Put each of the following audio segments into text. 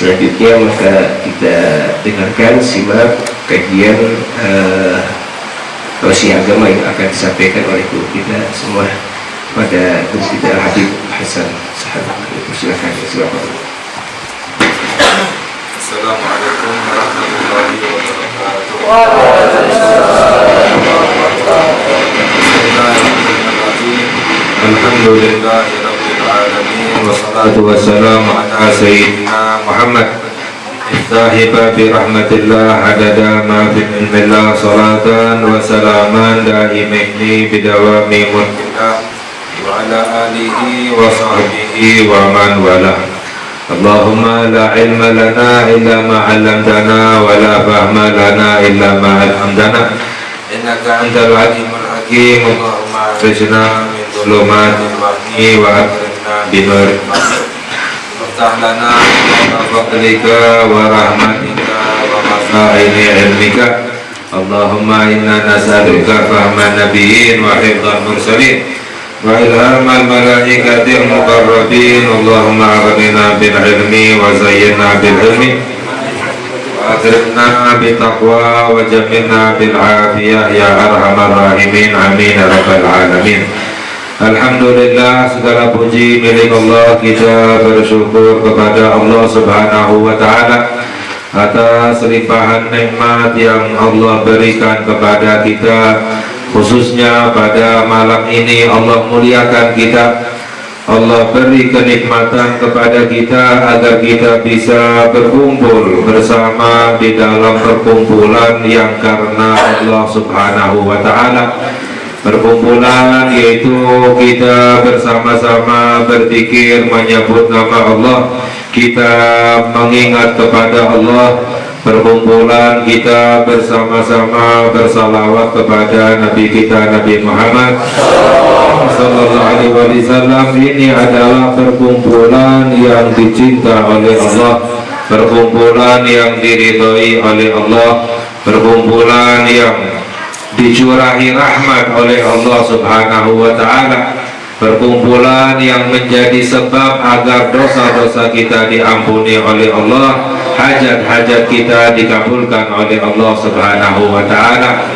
selanjutnya maka kita dengarkan, simak kajian tausiah agama yang akan disampaikan oleh guru kita semua pada guru kita Habib Hasan Sahabat. Silakan. Assalamualaikum warahmatullahi wabarakatuh. Alhamdulillahirabbil alamin wassalatu wassalamu ala sayyidina Muhammad iftahi babi rahmatillah adada ma fi ilmillah salatan wa salaman daimaini bidawami mulkillah wa ala alihi wa sahbihi wa man walah. Allahumma la ilma lana illa ma 'allamtana wa la fahma lana illa ma 'allamtana innaka antal alimul hakim. Allahumma akhrijna min dhulumatil wahmi wa akrimna bi nuril fahmi waftah lana min fadlika wa rahmatika wa masaini ilmika. Allahumma inna nas'aluka fahman nabiyyin wa hifdzal mursalin wa ilhamal malaikatil muqarrabin. Allahumma aghnina bil ilmi wa zayyinna bil ilmi wa akrimna bit taqwa wa jammilna bil afiyah ya arhamar rahimin. Amin ya rabbal alamin. Alhamdulillah, segala puji milik Allah. Kita bersyukur kepada Allah Subhanahu wa taala atas limpahan nikmat yang Allah berikan kepada kita, khususnya pada malam ini. Allah muliakan kita, Allah beri kenikmatan kepada kita agar kita bisa berkumpul bersama di dalam perkumpulan yang karena Allah Subhanahu wa taala. Perkumpulan yaitu kita bersama-sama berzikir, menyebut nama Allah, kita mengingat kepada Allah. Perkumpulan kita bersama-sama bersalawat kepada Nabi kita Nabi Muhammad sallallahu alaihi wasallam. Ini adalah perkumpulan yang dicinta oleh Allah, perkumpulan yang diridhoi oleh Allah, perkumpulan yang dicurahi rahmat oleh Allah Subhanahu wa taala, perkumpulan yang menjadi sebab agar dosa-dosa kita diampuni oleh Allah, hajat-hajat kita dikabulkan oleh Allah Subhanahu wa taala.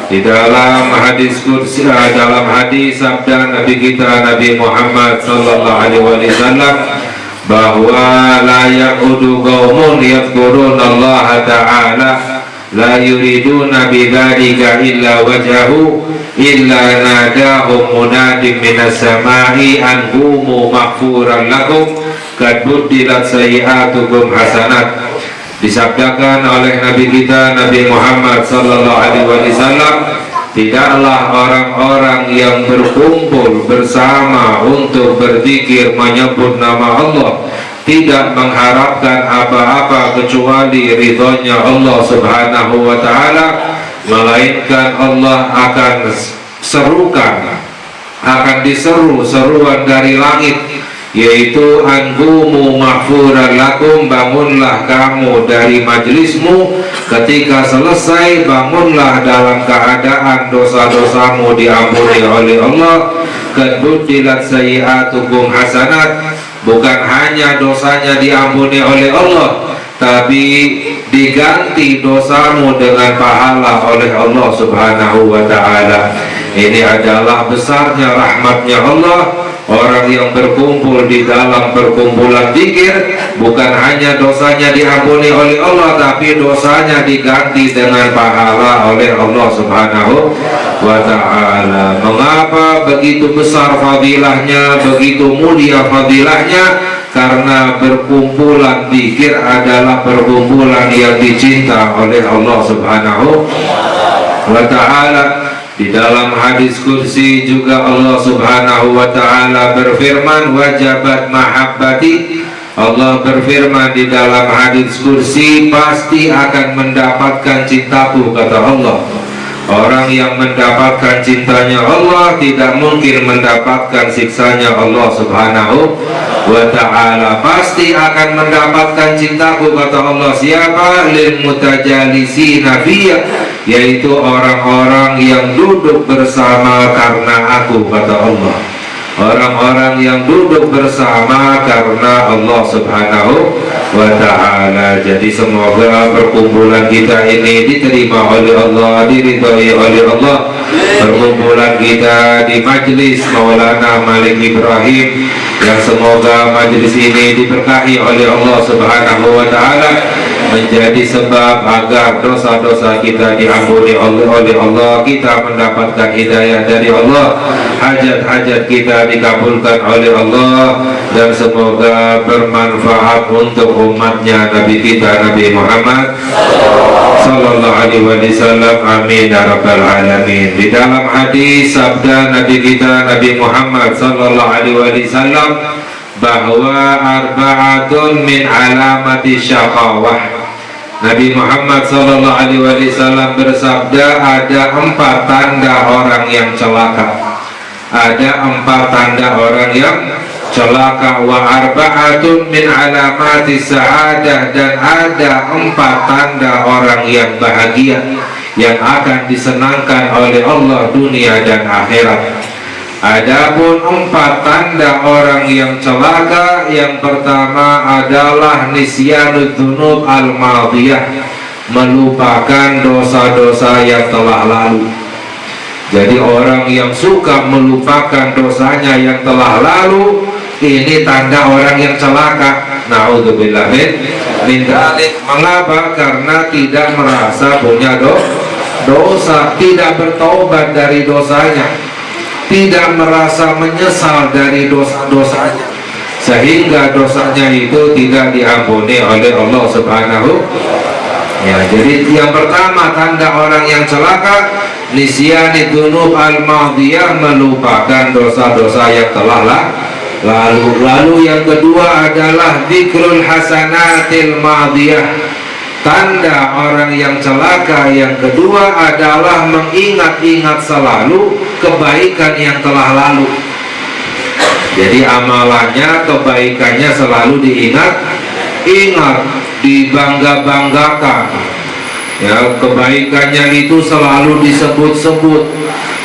Di dalam hadis qudsi, dalam hadis sabda Nabi kita Nabi Muhammad sallallahu alaihi wasallam bahwa la yaqudu qaumun yadhkurunallaha ta'ala la yuriduna bidzalika illa wajhahu illa nadahum munadim minas samai an qumu maghfuran lakum qad buddilat sayi'atukum hasanat. Disabdakan oleh Nabi kita Nabi Muhammad sallallahu alaihi wasallam, tidaklah orang-orang yang berkumpul bersama untuk berzikir menyebut nama Allah tidak mengharapkan apa-apa kecuali ridhonya Allah Subhanahu wa ta'ala, melainkan Allah akan diseru seruan dari langit, yaitu anqumu maghfuran lakum, bangunlah kamu dari majlismu, ketika selesai bangunlah dalam keadaan dosa-dosamu diampuni oleh Allah. Qad buddilat sayi'atukum hasanat, bukan hanya dosanya diampuni oleh Allah, tapi diganti dosamu dengan pahala oleh Allah Subhanahu wa ta'ala. Ini adalah besarnya rahmatnya Allah. Orang yang berkumpul di dalam perkumpulan zikir, bukan hanya dosanya diampuni oleh Allah, tapi dosanya diganti dengan pahala oleh Allah Subhanahu wa ta'ala. Mengapa begitu besar fadilahnya, begitu mulia fadilahnya? Karena berkumpulan zikir adalah perkumpulan yang dicinta oleh Allah Subhanahu wa ta'ala. Di dalam hadis qudsi juga Allah Subhanahu wa ta'ala berfirman, wajabat mahabbati. Allah berfirman di dalam hadis qudsi, pasti akan mendapatkan cintaku, kata Allah. Orang yang mendapatkan cintanya Allah tidak mungkin mendapatkan siksanya Allah Subhanahu wa ta'ala. Pasti akan mendapatkan cintaku, kata Allah. Siapa? Lil mutajalisina fiyya, yaitu orang-orang yang duduk bersama karena aku, kata Allah. orang-orang yang duduk bersama karena Allah Subhanahu wa ta'ala. Jadi semoga perkumpulan kita ini diterima oleh Allah, diridhai oleh Allah. Perkumpulan kita di Majlis Maulana Malik Ibrahim, yang semoga majlis ini diberkahi oleh Allah Subhanahu wa ta'ala, menjadi sebab agar dosa-dosa kita diampuni oleh Allah, kita mendapatkan hidayah dari Allah, hajat-hajat kita dikabulkan oleh Allah, dan semoga bermanfaat untuk umatnya Nabi kita Nabi Muhammad sallallahu alaihi wasallam. Amin ya rabbal alamin. Di dalam hadis sabda Nabi kita Nabi Muhammad sallallahu alaihi wasallam bahwa arba'atun min alamati syaqawah. Nabi Muhammad sallallahu alaihi wasallam bersabda, ada 4 tanda orang yang celaka. Ada 4 tanda orang yang celaka. Wa arba'atun min alamati sa'adah, dan ada 4 tanda orang yang bahagia yang akan disenangkan oleh Allah dunia dan akhirat. Adapun 4 tanda orang yang celaka, yang pertama adalah nisyanud dzunub al-madiyah, melupakan dosa-dosa yang telah lalu. Jadi orang yang suka melupakan dosanya yang telah lalu, ini tanda orang yang celaka. Na'udzubillah min dzalik. Mengapa? Karena tidak merasa punya dosa, tidak bertobat dari dosanya, tidak merasa menyesal dari dosa-dosanya, sehingga dosanya itu tidak diampuni oleh Allah Subhanahu. Ya, jadi yang pertama tanda orang yang celaka, nisyani dzunub al-madiyah, melupakan dosa-dosa yang telah lalu. Lalu yang kedua adalah dzikrul hasanatil madiyah. Tanda orang yang celaka yang kedua adalah mengingat-ingat selalu kebaikan yang telah lalu. Jadi amalannya, kebaikannya selalu diingat-ingat, dibangga-banggakan. Ya, kebaikannya itu selalu disebut-sebut.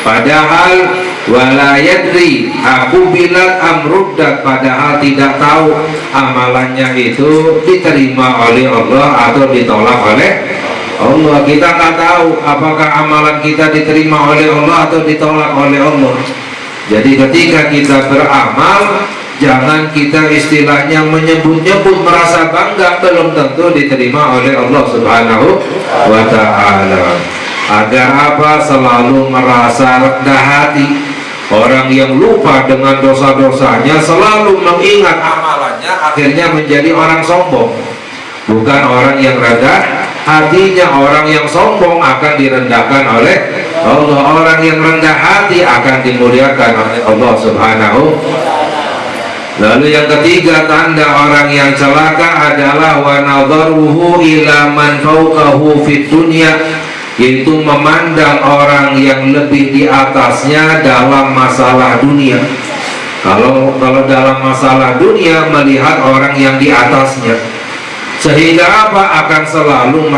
Padahal wala yadri, aku bilang amruddat, padahal tidak tahu amalannya itu diterima oleh Allah atau ditolak oleh Allah. Kita tak tahu apakah amalan kita diterima oleh Allah atau ditolak oleh Allah. Jadi ketika kita beramal, jangan kita istilahnya menyebut-nyebut, merasa bangga, belum tentu diterima oleh Allah Subhanahu wa ta'ala. Agar apa? Selalu merasa rendah hati. Orang yang lupa dengan dosa-dosanya, selalu mengingat amalannya, akhirnya menjadi orang sombong, bukan orang yang rendah hatinya. Orang yang sombong akan direndahkan oleh Allah, orang yang rendah hati akan dimuliakan oleh Allah Subhanahu. Lalu yang ketiga tanda orang yang celaka adalah wa nadharuhu ila man fawqahu fid dunya, yaitu memandang orang yang lebih di atasnya dalam masalah dunia. Kalau dalam masalah dunia, melihat orang yang di atasnya, sehingga apa? Akan selalu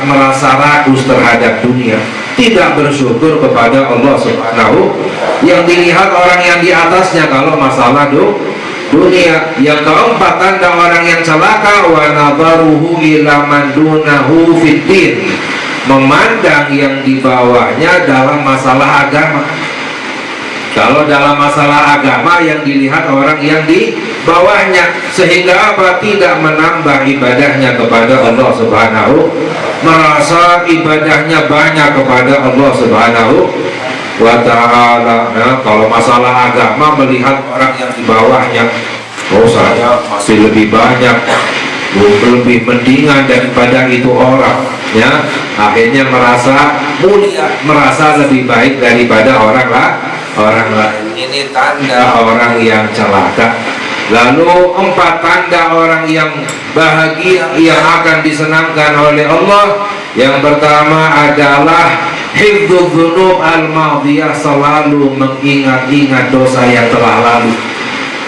merasa rakus terhadap dunia, tidak bersyukur kepada Allah Subhanahu. Yang dilihat orang yang di atasnya kalau masalah dunia. Yang keempat tanda orang yang celaka, wa nadharuhu ila man dunahu fid din, memandang yang di bawahnya dalam masalah agama. Kalau dalam masalah agama, yang dilihat orang yang di bawahnya, sehingga apa? Tidak menambah ibadahnya kepada Allah Subhanahu, merasa ibadahnya banyak kepada Allah Subhanahu wa ta'ala. Nah, kalau masalah agama, melihat orang yang di bawahnya, oh saya masih lebih banyak, lebih mendingan daripada itu orang, ya, akhirnya merasa mulia, merasa lebih baik daripada orang lain. Ini tanda orang yang celaka. Lalu 4 tanda orang yang bahagia yang akan disenangkan oleh Allah. Yang pertama adalah hifdzul dzunub al-madiyah, selalu mengingat-ingat dosa yang telah lalu.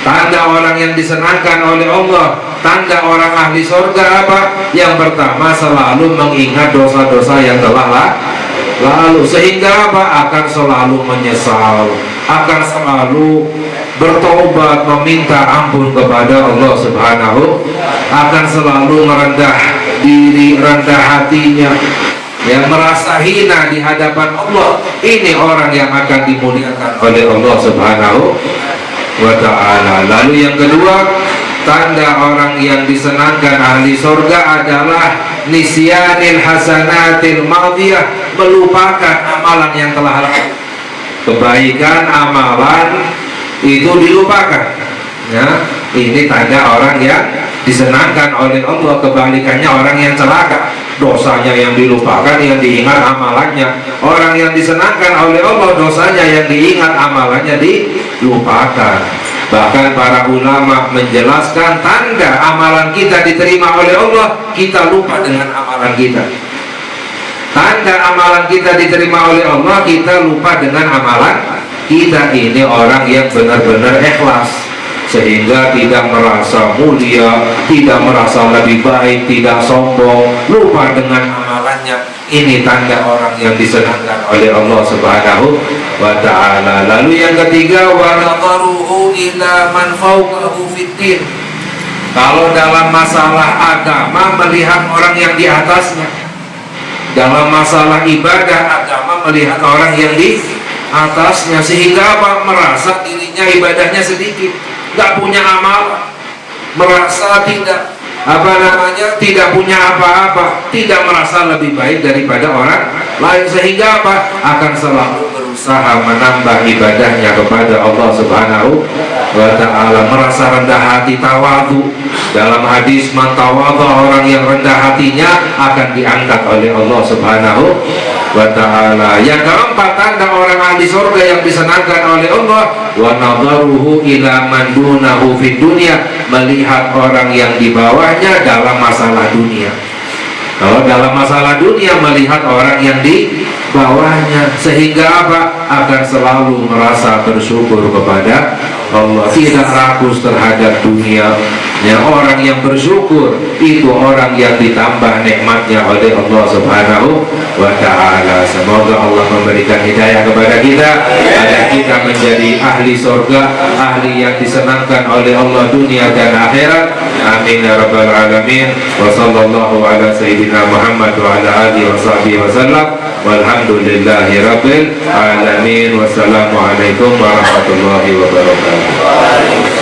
Tanda orang yang disenangkan oleh Allah, tanda orang ahli surga apa? Yang pertama, selalu mengingat dosa-dosa yang telah lalu sehingga apa? Akan selalu menyesal, akan selalu bertobat, meminta ampun kepada Allah Subhanahu, akan selalu merendah diri, rendah hatinya, yang merasa hina di hadapan Allah. Ini orang yang akan dimuliakan oleh Allah Subhanahu wa ta'ala. Lalu yang kedua, tanda orang yang disenangkan ahli surga adalah nisyanil hasanatil madiyah, melupakan amalan yang telah lalu. Kebaikan amalan itu dilupakan, ya. Ini tanda orang yang disenangkan oleh Allah. Kebalikannya orang yang celaka, dosanya yang dilupakan, yang diingat amalannya. Orang yang disenangkan oleh Allah, dosanya yang diingat, amalannya dilupakan. Bahkan para ulama menjelaskan tanda amalan kita diterima oleh Allah, kita lupa dengan amalan kita. Tanda amalan kita diterima oleh Allah, kita lupa dengan amalan kita. Ini orang yang benar-benar ikhlas, sehingga tidak merasa mulia, tidak merasa lebih baik, tidak sombong, lupa dengan amalannya. Ini tanda orang yang disenangkan oleh Allah Subhanahu wa ta'ala. Lalu yang ketiga, wa nadharuhu ila man fawqahu fiddin. Kalau dalam masalah agama melihat orang yang di atasnya, dalam masalah ibadah agama melihat orang yang di atasnya, sehingga apa? Merasa dirinya ibadahnya sedikit, nggak punya amal, merasa tidak tidak punya apa-apa, tidak merasa lebih baik daripada orang lain, sehingga apa? Akan selalu berusaha menambah ibadahnya kepada Allah Subhanahu wa ta'ala, merasa rendah hati, tawadhu. Dalam hadis, man tawadha, orang yang rendah hatinya akan diangkat oleh Allah Subhanahu wa ta'ala. Yang keempat, tanda orang ahli surga yang disenangkan oleh Allah, wa nadharuhu ila man dunahu fid dunya, melihat orang yang di bawahnya dalam masalah dunia. Kalau dalam masalah dunia melihat orang yang di bawahnya, sehingga apa? Akan selalu merasa bersyukur kepada Allah, tidak rakus terhadap dunia. Ya, orang yang bersyukur itu orang yang ditambah nikmatnya oleh Allah Subhanahu wa ta'ala. Semoga Allah memberikan hidayah kepada kita agar kita menjadi ahli surga, ahli yang disenangkan oleh Allah dunia dan akhirat. Amin ya rabbal alamin. Wa sallallahu ala sayyidina Muhammad wa ala alihi wa sahbihi wa sallam. Walhamdulillahi rabbil alamin. Wassalamualaikum warahmatullahi wabarakatuh.